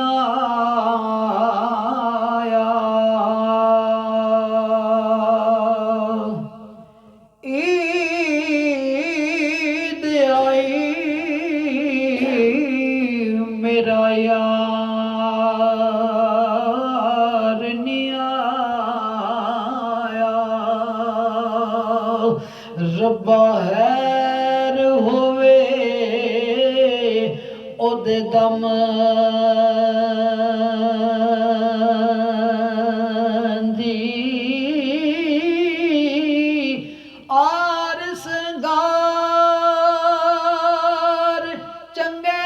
ਆਇਆ। ਈਦ ਆਈ ਮੇਰਾ ਯਾਰ ਨੀ ਆਇਆ। ਰੱਬਾ ਹੈਰ ਹੋਵੇ ਉਹਦੇ ਦਮ ਦੀ ਆਰ ਸੰਗਾਰ ਚੰਗੇ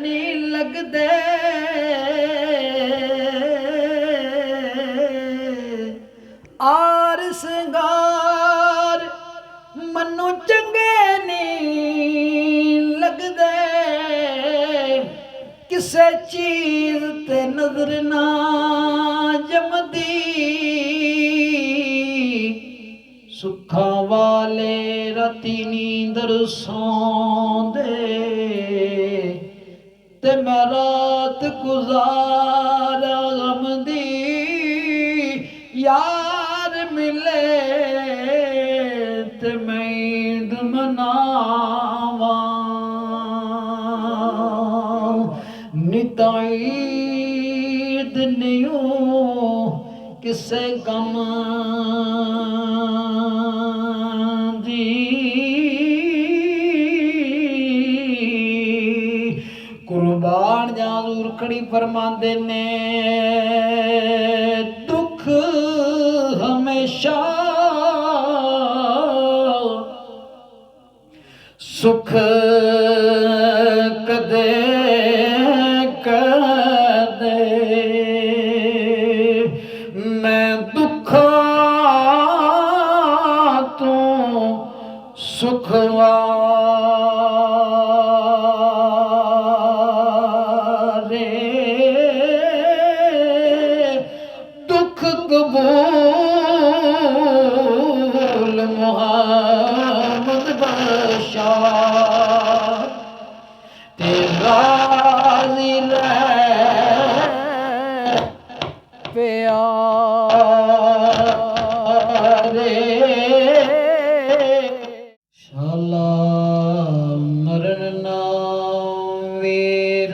ਨੀ ਲੱਗਦੇ। ਆਰ ਸੰਗਾਰ ਮੈਨੂੰ ਚੰਗੇ ਨਹੀਂ ਲੱਗਦੇ। ਕਿਸੇ ਚੀਜ਼ ਤੇ ਨਜ਼ਰ ਨਾ ਜਮਦੀ। ਸੁੱਖਾਂ ਵਾਲੇ ਰਾਤੀ ਨੀਂਦਰ ਸੌਂਦੇ ਤੇ ਮੈਂ ਰਾਤ ਗੁਜ਼ਾਰਾ ਗਮ ਦੀ। यार मिले ते मैं ईद मनावा। नित ईद नहीं किसे गम दी। कुर्बान जाज़ूर खड़ी फरमांदे ने हमेशा सुख कदे कदे। मैं दुखां तो सुख वारे दुख कबूल मोहम्मद बशार ते राज़ी रह प्यारे। शाला मरण ना वीर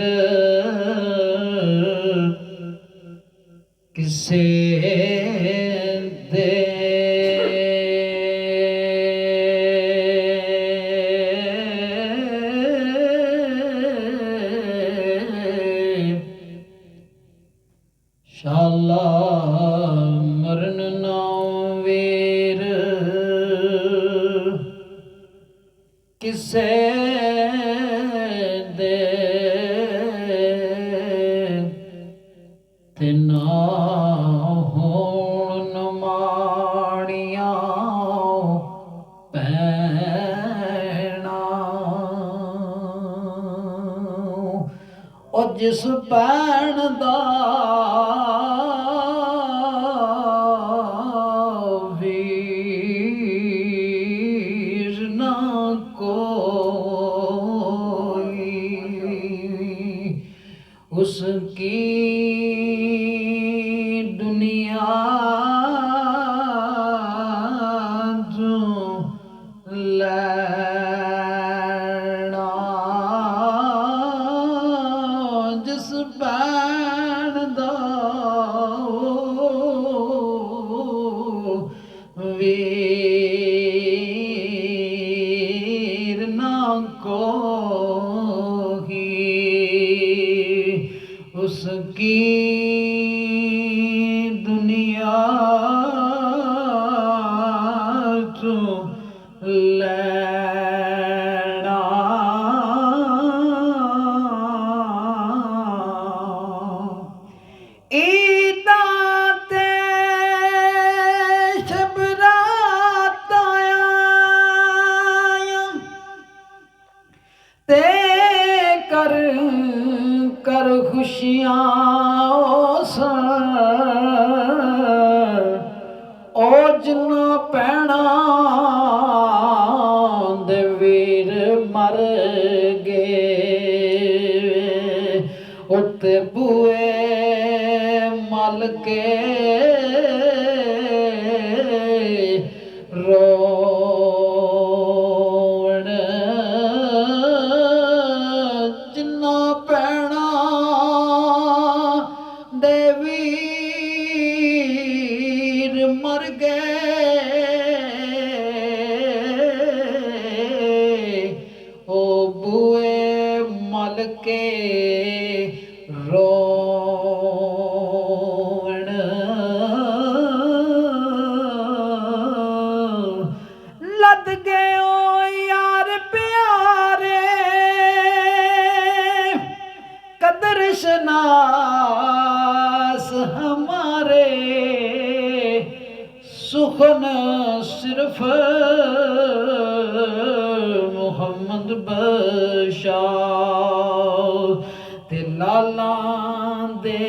किसे दे। शाला मरण ना वीर किसे दे। ते ना होण माड़ियां पैना। ओ जिस भैन दा वीर ना कोई उसकी दुनिया जो लैना। जिस भैन दा वीर ना कोई उसकी दुनिया जो लैना। ईदां ते शबरात आया ते कर कर खुशियां ओ जिन्ना पैना दे वीर मर गए। ਉੱਤੇ ਬੂਏ ਮਲ ਕੇ ਰੋਣ ਜਿੰਨਾ ਪੈਣਾ ਦੇ ਵੀਰ ਮਰ ਗਏ ਉਹ ਬੂਏ ਮਲ ਕੇ ਰੋਣ ਲੱਦ ਗਏ ਓ ਯਾਰ ਪਿਆਰੇ ਕਦਰ शनास हमारे सुखन सिर्फ मुहम्मद बशार ते लाला दे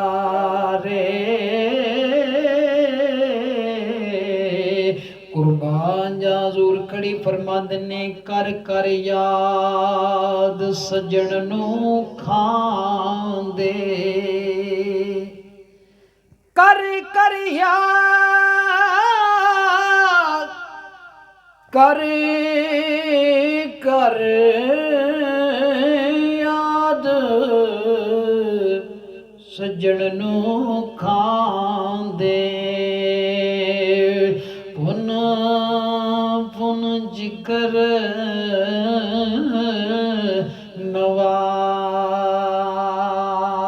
वनजारे कुर्बान जाजूर खड़ी फरमांदे ने कर कर याद सजन नू खांदे कर कर याद कर कर याद सजन नू खांदे पुन पुन जिकर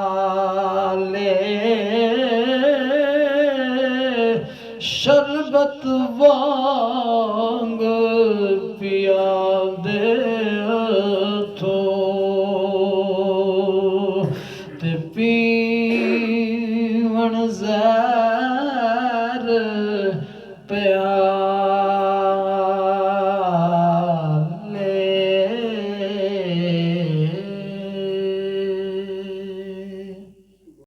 नवाले शरबत वांग पिया दे थो ते पीवण ज़हर प्या